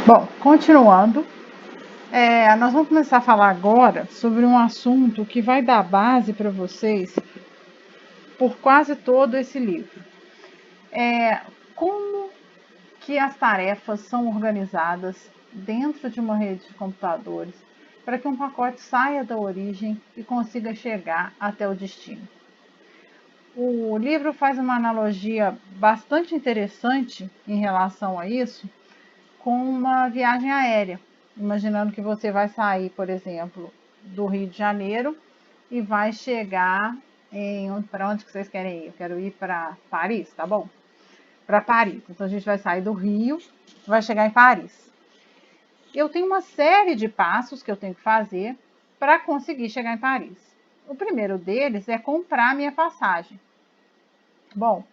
Bom, continuando, nós vamos começar a falar agora sobre um assunto que vai dar base para vocês por quase todo esse livro. Como que as tarefas são organizadas dentro de uma rede de computadores para que um pacote saia da origem e consiga chegar até o destino. O livro faz uma analogia bastante interessante em relação a isso com uma viagem aérea. Imaginando que você vai sair, por exemplo, do Rio de Janeiro e vai chegar para onde que vocês querem ir? Eu quero ir para Paris, tá bom? Para Paris. Então a gente vai sair do Rio, vai chegar em Paris. Eu tenho uma série de passos que eu tenho que fazer para conseguir chegar em Paris. O primeiro deles é comprar a minha passagem. Bom,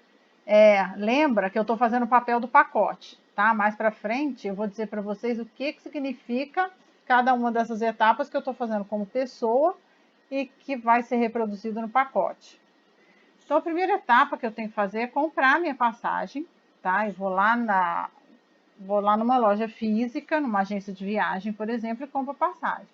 lembra que eu estou fazendo o papel do pacote, tá? Mais para frente eu vou dizer para vocês o que significa cada uma dessas etapas que eu estou fazendo como pessoa e que vai ser reproduzido no pacote. Então, a primeira etapa que eu tenho que fazer é comprar minha passagem, tá? Eu vou lá numa loja física, numa agência de viagem, por exemplo, e compro a passagem.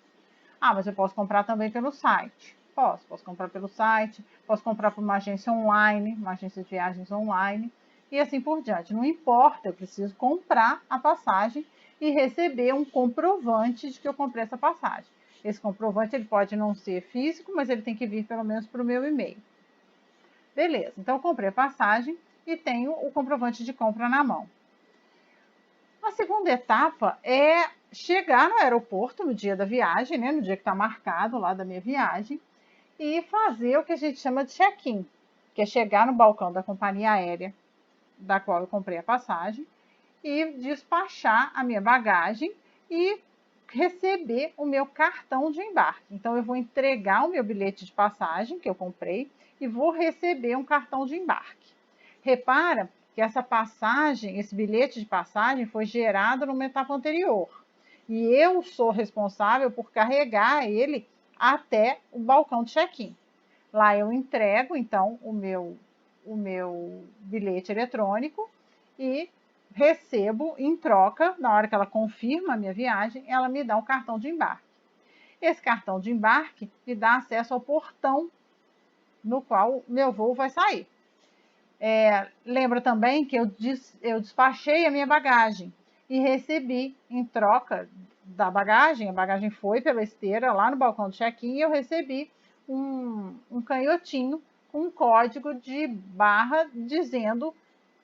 Ah, mas eu posso comprar também pelo site. Posso comprar pelo site, posso comprar por uma agência online, uma agência de viagens online, e assim por diante. Não importa, eu preciso comprar a passagem e receber um comprovante de que eu comprei essa passagem. Esse comprovante ele pode não ser físico, mas ele tem que vir pelo menos para o meu e-mail. Beleza, então eu comprei a passagem e tenho o comprovante de compra na mão. A segunda etapa é chegar no aeroporto no dia da viagem, né, no dia que está marcado lá da minha viagem, e fazer o que a gente chama de check-in, que é chegar no balcão da companhia aérea da qual eu comprei a passagem e despachar a minha bagagem e receber o meu cartão de embarque. Então, eu vou entregar o meu bilhete de passagem que eu comprei e vou receber um cartão de embarque. Repara que essa passagem, esse bilhete de passagem foi gerado numa etapa anterior. E eu sou responsável por carregar ele até o balcão de check-in. Lá eu entrego, então, o meu bilhete eletrônico e recebo em troca, na hora que ela confirma a minha viagem, ela me dá um cartão de embarque. Esse cartão de embarque me dá acesso ao portão no qual meu voo vai sair. Lembra também que eu despachei a minha bagagem e recebi em troca da bagagem, a bagagem foi pela esteira lá no balcão de check-in e eu recebi um canhotinho com um código de barra dizendo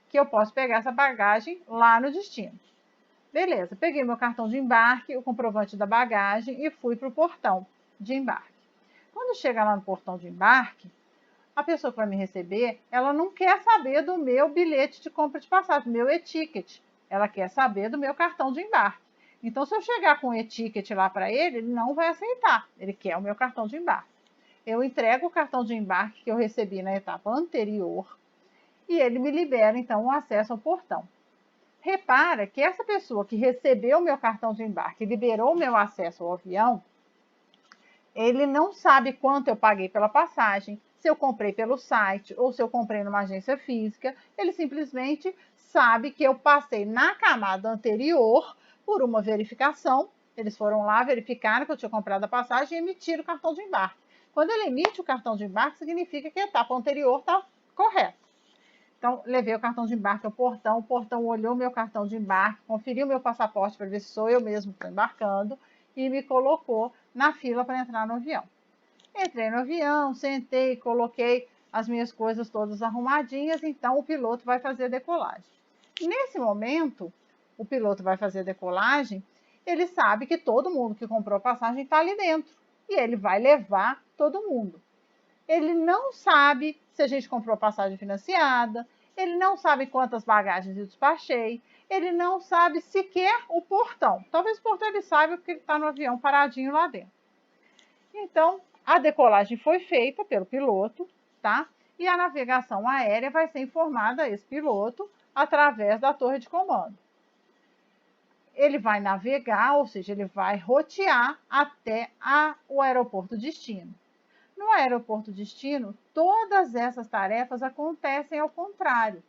que eu posso pegar essa bagagem lá no destino. Beleza, peguei meu cartão de embarque, o comprovante da bagagem e fui para o portão de embarque. Quando chega lá no portão de embarque, a pessoa que vai me receber, ela não quer saber do meu bilhete de compra de passagem, do meu e-ticket. Ela quer saber do meu cartão de embarque. Então, se eu chegar com o e-ticket lá para ele, ele não vai aceitar. Ele quer o meu cartão de embarque. Eu entrego o cartão de embarque que eu recebi na etapa anterior e ele me libera, então, o acesso ao portão. Repara que essa pessoa que recebeu o meu cartão de embarque e liberou o meu acesso ao avião, ele não sabe quanto eu paguei pela passagem, se eu comprei pelo site ou se eu comprei numa agência física. Ele simplesmente sabe que eu passei na camada anterior por uma verificação. Eles foram lá, verificaram que eu tinha comprado a passagem e emitiram o cartão de embarque. Quando ele emite o cartão de embarque, significa que a etapa anterior está correta. Então, levei o cartão de embarque ao portão, o portão olhou meu cartão de embarque, conferiu meu passaporte para ver se sou eu mesmo que estou embarcando e me colocou na fila para entrar no avião. Entrei no avião, sentei, coloquei as minhas coisas todas arrumadinhas, então o piloto vai fazer a decolagem. Nesse momento, o piloto vai fazer a decolagem, ele sabe que todo mundo que comprou a passagem está ali dentro e ele vai levar todo mundo. Ele não sabe se a gente comprou passagem financiada, ele não sabe quantas bagagens eu despachei, ele não sabe sequer o portão. Talvez o portão ele saiba porque ele está no avião paradinho lá dentro. Então, a decolagem foi feita pelo piloto, tá? E a navegação aérea vai ser informada a esse piloto através da torre de comando. Ele vai navegar, ou seja, ele vai rotear até o aeroporto destino. No aeroporto destino, todas essas tarefas acontecem ao contrário.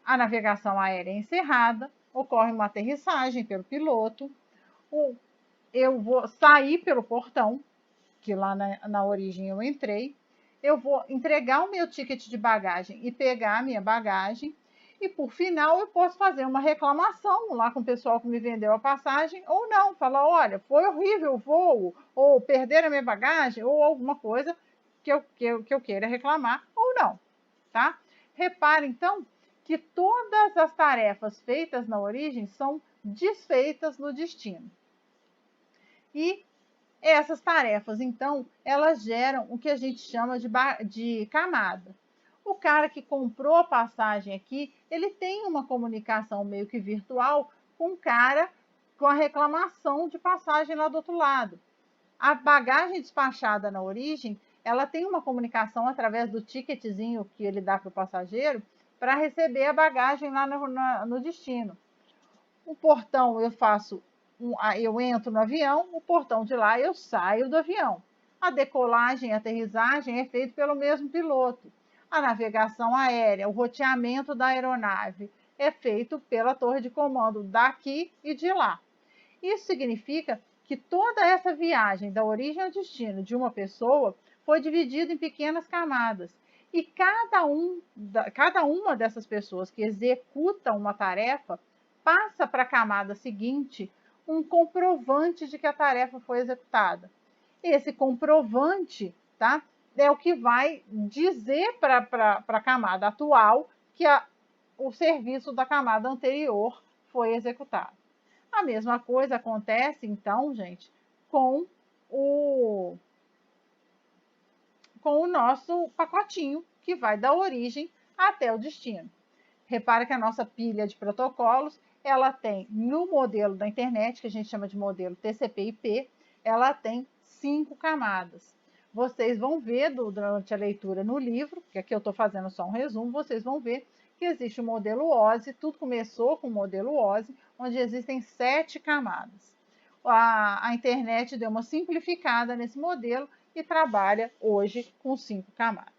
A navegação aérea é encerrada, ocorre uma aterrissagem pelo piloto, eu vou sair pelo portão, que lá na origem eu entrei, eu vou entregar o meu ticket de bagagem e pegar a minha bagagem, e por final eu posso fazer uma reclamação lá com o pessoal que me vendeu a passagem, ou não, falar, olha, foi horrível o voo, ou perder a minha bagagem, ou alguma coisa que eu queira reclamar, ou não, tá? Repare, então, que todas as tarefas feitas na origem são desfeitas no destino. E essas tarefas, então, elas geram o que a gente chama de camada. O cara que comprou a passagem aqui, ele tem uma comunicação meio que virtual com o cara com a reclamação de passagem lá do outro lado. A bagagem despachada na origem, ela tem uma comunicação através do ticketzinho que ele dá para o passageiro para receber a bagagem lá no destino. O portão eu entro no avião, o portão de lá eu saio do avião. A decolagem e aterrissagem é feito pelo mesmo piloto. A navegação aérea, o roteamento da aeronave é feito pela torre de comando daqui e de lá. Isso significa que toda essa viagem da origem ao destino de uma pessoa foi dividida em pequenas camadas. E cada uma dessas pessoas que executa uma tarefa passa para a camada seguinte um comprovante de que a tarefa foi executada. Esse comprovante, tá, é o que vai dizer para a camada atual que o serviço da camada anterior foi executado. A mesma coisa acontece, então, gente, com o nosso pacotinho, que vai da origem até o destino. Repara que a nossa pilha de protocolos, ela tem, no modelo da internet, que a gente chama de modelo TCP/IP, ela tem 5 camadas. Vocês vão ver durante a leitura no livro, que aqui eu estou fazendo só um resumo, vocês vão ver que existe o modelo OSI, tudo começou com o modelo OSI, onde existem 7 camadas. A internet deu uma simplificada nesse modelo e trabalha hoje com 5 camadas.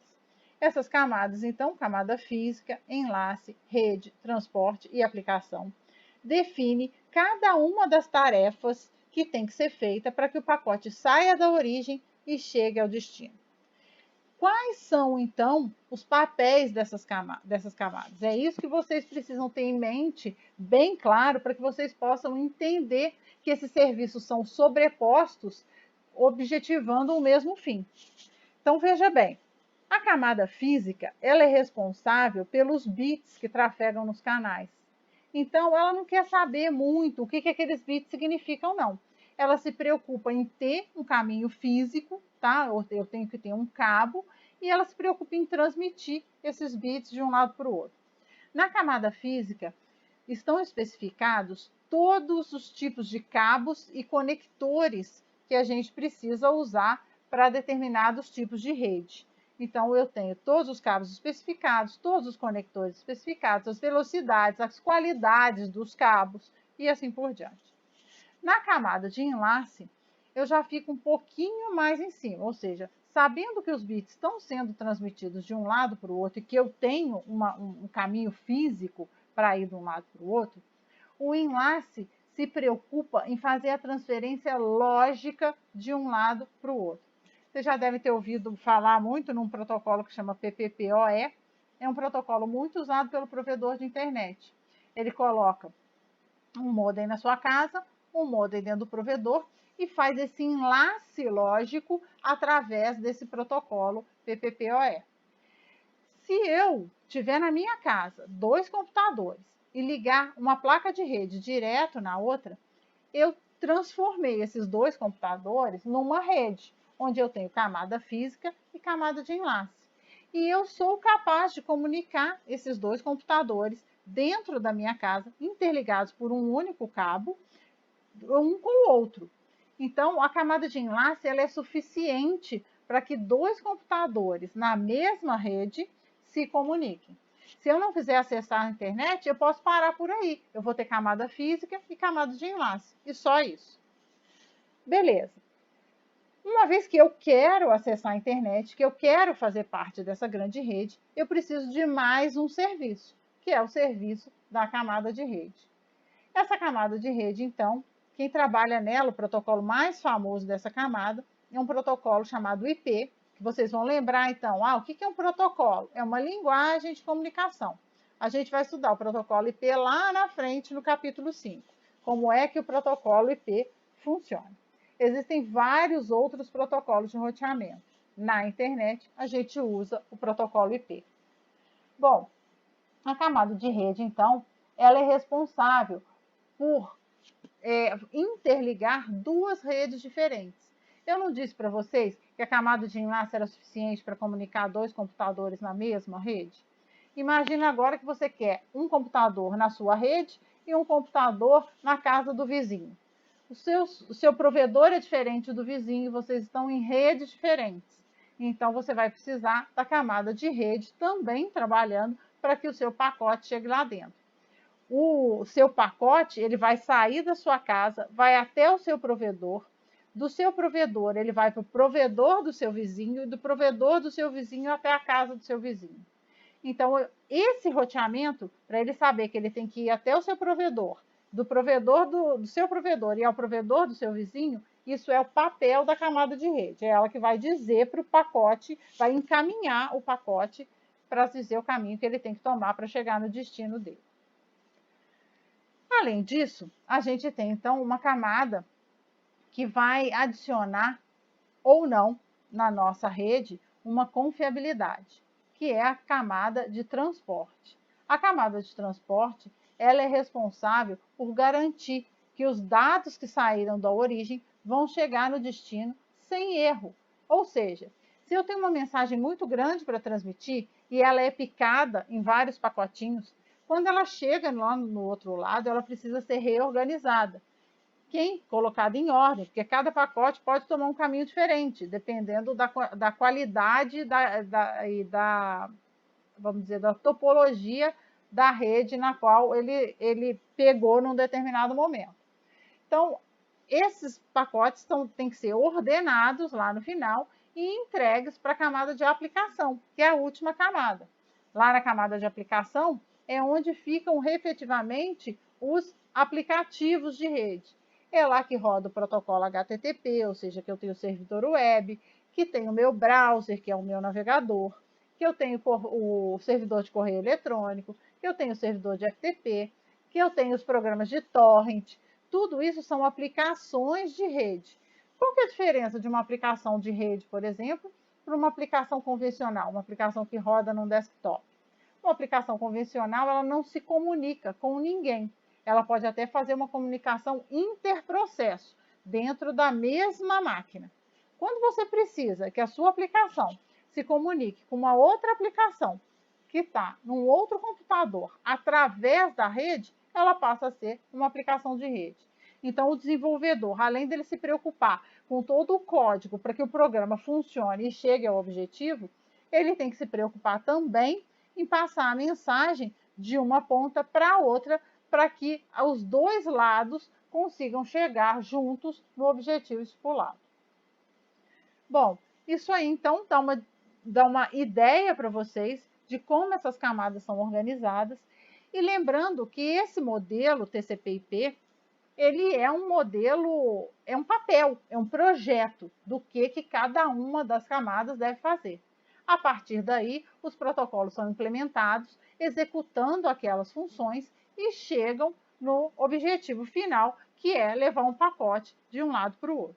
Essas camadas, então, camada física, enlace, rede, transporte e aplicação, define cada uma das tarefas que tem que ser feita para que o pacote saia da origem e chegue ao destino. Quais são, então, os papéis dessas camadas? É isso que vocês precisam ter em mente, bem claro, para que vocês possam entender que esses serviços são sobrepostos, objetivando o mesmo fim. Então, veja bem, a camada física, ela é responsável pelos bits que trafegam nos canais. Então, ela não quer saber muito o que aqueles bits significam, não. Ela se preocupa em ter um caminho físico, tá? Eu tenho que ter um cabo, e ela se preocupa em transmitir esses bits de um lado para o outro. Na camada física, estão especificados todos os tipos de cabos e conectores que a gente precisa usar para determinados tipos de rede. Então, eu tenho todos os cabos especificados, todos os conectores especificados, as velocidades, as qualidades dos cabos e assim por diante. Na camada de enlace, eu já fico um pouquinho mais em cima, ou seja, sabendo que os bits estão sendo transmitidos de um lado para o outro e que eu tenho um caminho físico para ir de um lado para o outro, o enlace se preocupa em fazer a transferência lógica de um lado para o outro. Você já deve ter ouvido falar muito num protocolo que chama PPPoE. É um protocolo muito usado pelo provedor de internet. Ele coloca um modem na sua casa, um modem dentro do provedor e faz esse enlace lógico através desse protocolo PPPoE. Se eu tiver na minha casa 2 computadores e ligar uma placa de rede direto na outra, eu transformei esses 2 computadores numa rede, onde eu tenho camada física e camada de enlace. E eu sou capaz de comunicar esses 2 computadores dentro da minha casa, interligados por um único cabo, um com o outro. Então, a camada de enlace ela é suficiente para que 2 computadores na mesma rede se comuniquem. Se eu não quiser acessar a internet, eu posso parar por aí. Eu vou ter camada física e camada de enlace, e só isso. Beleza. Uma vez que eu quero acessar a internet, que eu quero fazer parte dessa grande rede, eu preciso de mais um serviço, que é o serviço da camada de rede. Essa camada de rede, então, quem trabalha nela, o protocolo mais famoso dessa camada, é um protocolo chamado IP, que vocês vão lembrar, então, o que é um protocolo? É uma linguagem de comunicação. A gente vai estudar o protocolo IP lá na frente, no capítulo 5, como é que o protocolo IP funciona. Existem vários outros protocolos de roteamento. Na internet, a gente usa o protocolo IP. Bom, a camada de rede, então, ela é responsável por interligar duas redes diferentes. Eu não disse para vocês que a camada de enlace era suficiente para comunicar dois computadores na mesma rede? Imagina agora que você quer um computador na sua rede e um computador na casa do vizinho. O seu provedor é diferente do vizinho, vocês estão em redes diferentes. Então, você vai precisar da camada de rede também trabalhando para que o seu pacote chegue lá dentro. O seu pacote, ele vai sair da sua casa, vai até o seu provedor. Do seu provedor, ele vai para o provedor do seu vizinho e do provedor do seu vizinho até a casa do seu vizinho. Então, esse roteamento, para ele saber que ele tem que ir até o seu provedor, do provedor do seu provedor e ao provedor do seu vizinho, isso é o papel da camada de rede. É ela que vai dizer para o pacote, vai encaminhar o pacote para dizer o caminho que ele tem que tomar para chegar no destino dele. Além disso, a gente tem, então, uma camada que vai adicionar ou não na nossa rede uma confiabilidade, que é a camada de transporte. A camada de transporte, ela é responsável por garantir que os dados que saíram da origem vão chegar no destino sem erro. Ou seja, se eu tenho uma mensagem muito grande para transmitir e ela é picada em vários pacotinhos, quando ela chega lá no outro lado, ela precisa ser reorganizada. Colocada em ordem, porque cada pacote pode tomar um caminho diferente, dependendo da qualidade vamos dizer, da topologia da rede na qual ele pegou num determinado momento. Então, esses pacotes têm que ser ordenados lá no final e entregues para a camada de aplicação, que é a última camada. Lá na camada de aplicação é onde ficam efetivamente os aplicativos de rede. É lá que roda o protocolo HTTP, ou seja, que eu tenho o servidor web, que tem o meu browser, que é o meu navegador, que eu tenho o servidor de correio eletrônico, que eu tenho o servidor de FTP, que eu tenho os programas de torrent. Tudo isso são aplicações de rede. Qual que é a diferença de uma aplicação de rede, por exemplo, para uma aplicação convencional, uma aplicação que roda num desktop? Uma aplicação convencional, ela não se comunica com ninguém. Ela pode até fazer uma comunicação interprocesso, dentro da mesma máquina. Quando você precisa que a sua aplicação se comunique com uma outra aplicação que está num outro computador através da rede, ela passa a ser uma aplicação de rede. Então, o desenvolvedor, além dele se preocupar com todo o código para que o programa funcione e chegue ao objetivo, ele tem que se preocupar também em passar a mensagem de uma ponta para a outra, para que os dois lados consigam chegar juntos no objetivo estipulado. Bom, isso aí então dá uma ideia para vocês de como essas camadas são organizadas. E lembrando que esse modelo TCP/IP, ele é um modelo, é um papel, é um projeto do que cada uma das camadas deve fazer. A partir daí, os protocolos são implementados, executando aquelas funções e chegam no objetivo final, que é levar um pacote de um lado para o outro.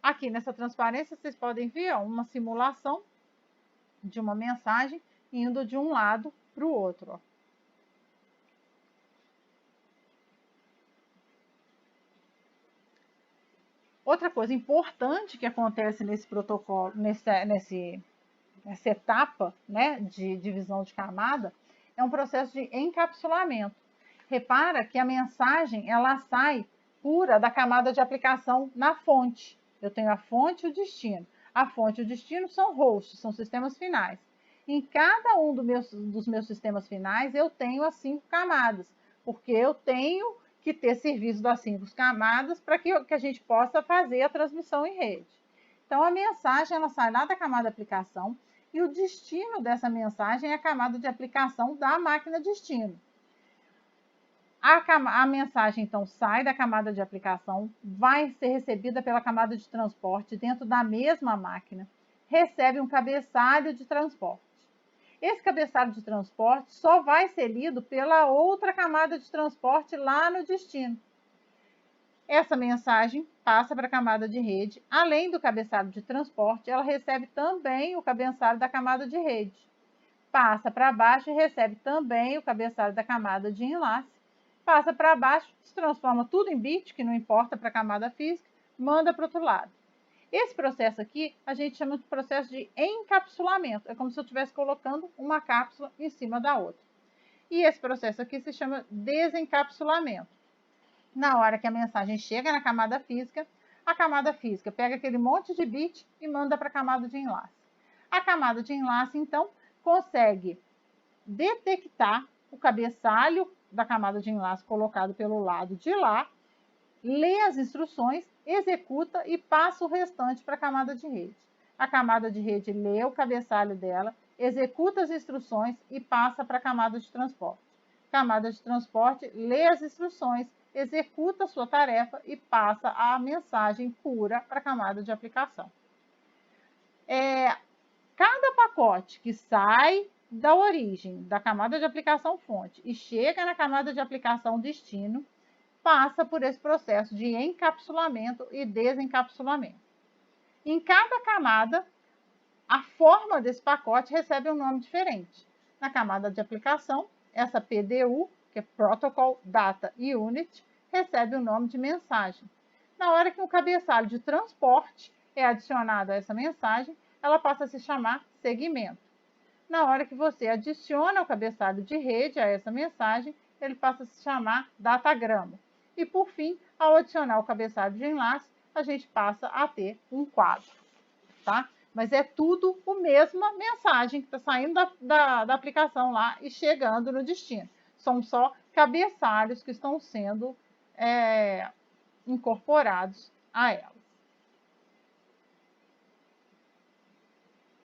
Aqui nessa transparência, vocês podem ver uma simulação de uma mensagem indo de um lado para o outro. Outra coisa importante que acontece nesse protocolo, nessa etapa, né, de divisão de camada, é um processo de encapsulamento. Repara que a mensagem ela sai pura da camada de aplicação na fonte. Eu tenho a fonte e o destino. A fonte e o destino são hosts, são sistemas finais. Em cada um dos meus sistemas finais, eu tenho as 5 camadas, porque eu tenho que ter serviço das 5 camadas para que a gente possa fazer a transmissão em rede. Então, a mensagem ela sai lá da camada de aplicação e o destino dessa mensagem é a camada de aplicação da máquina destino. A mensagem, então, sai da camada de aplicação, vai ser recebida pela camada de transporte dentro da mesma máquina, recebe um cabeçalho de transporte. Esse cabeçalho de transporte só vai ser lido pela outra camada de transporte lá no destino. Essa mensagem passa para a camada de rede. Além do cabeçalho de transporte, ela recebe também o cabeçalho da camada de rede. Passa para baixo e recebe também o cabeçalho da camada de enlace. Passa para baixo, se transforma tudo em bit, que não importa para a camada física, manda para o outro lado. Esse processo aqui a gente chama de processo de encapsulamento. É como se eu estivesse colocando uma cápsula em cima da outra. E esse processo aqui se chama desencapsulamento. Na hora que a mensagem chega na camada física, a camada física pega aquele monte de bit e manda para a camada de enlace. A camada de enlace, então, consegue detectar o cabeçalho da camada de enlace colocado pelo lado de lá, lê as instruções, executa e passa o restante para a camada de rede. A camada de rede lê o cabeçalho dela, executa as instruções e passa para a camada de transporte. Camada de transporte lê as instruções, executa a sua tarefa e passa a mensagem pura para a camada de aplicação. Cada pacote que sai da origem da camada de aplicação fonte e chega na camada de aplicação destino, passa por esse processo de encapsulamento e desencapsulamento. Em cada camada, a forma desse pacote recebe um nome diferente. Na camada de aplicação, essa PDU, que é Protocol Data Unit, recebe o nome de mensagem. Na hora que o cabeçalho de transporte é adicionado a essa mensagem, ela passa a se chamar segmento. Na hora que você adiciona o cabeçalho de rede a essa mensagem, ele passa a se chamar datagrama. E, por fim, ao adicionar o cabeçalho de enlace, a gente passa a ter um quadro, tá? Mas é tudo a mesma mensagem que está saindo da aplicação lá e chegando no destino. São só cabeçalhos que estão sendo incorporados a ela.